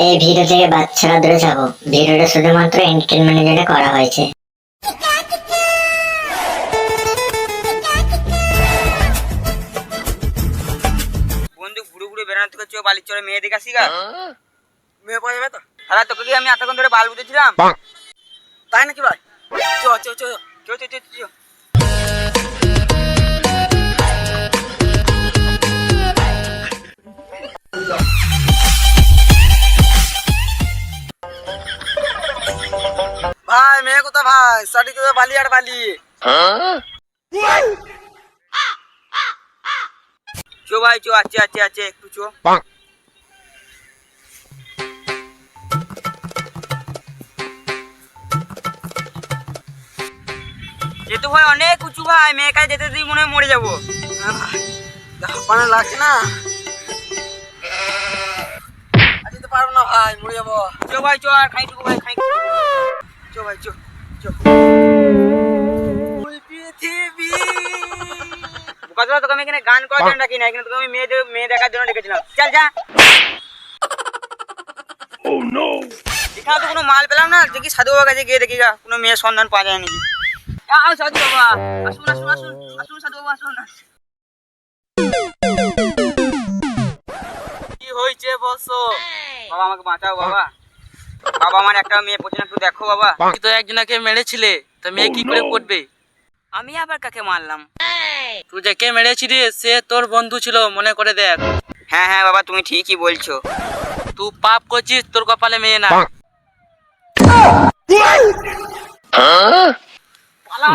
এই ভিডিও থেকে বাচ্চারা দূরে থাকো। ভিডিওটা শুধুমাত্র এন্টারটেইনমেন্টের জন্য করা হয়েছে। বন্ধু ঘুরে ঘুরে বেড়ানো থেকে চো বালির চরে মেয়ে দেখে আসি গা। মেয়ে পাওয়া যাবে তো? হ্যাঁ তোকে কি আমি এতক্ষণ ধরে বাল বুঝেছিলাম? তাই নাকি ভাই? চো চো চো চো চো চো চো। ভাই মেয়ে কোথা ভাই? সাড়ি তো বালি আর বালি। চো ভাই চো, আছে আছে আছে, একটু চো। যেহেতু ভাই অনেক উঁচু ভাই, মেয়ে কাছে যেতে দিই মনে হয় মরে যাবো। হাঁপানো লাগছে না, যেতে পারবো না ভাই, মরে যাবো। চো ভাই চো, আর খাইটুকু ভাই খাই। চো ভাই চো চো। পৃথিবী বোকা তোকে আমি এখানে গান করার জন্য ডাকি না, এখানে তোকে আমি মেয়ে দেখার জন্য ডেকেছিলাম। চল যা। এখানে তো কোনো মাল পেলাম না, দেখি সাধু বাবার কাছে গিয়ে দেখি কোনো মেয়ের সন্ধান পাওয়া যায় নাকি। সাধু বাবা আসুন আসুন আসুন আসুন, সাধু বাবা আসুন। কি হয়েছে বসো? বাবা আমাকে বাঁচাও বাবা। বাবা আমার একটা মেয়ে পড়ছে না, একটু দেখো বাবা। তুই তো একজনকে মেরেছিলে, তো মেয়ে কি করে পড়বে? আমি আবার কাকে মারলাম? তুই যাকে মেরেছিলি সে তোর বন্ধু ছিল, মনে করে দেখ। হ্যাঁ হ্যাঁ বাবা, তুমি ঠিকই বলছো। তুই পাপ করছিস, তোর কপালে মেয়ে না। পালা।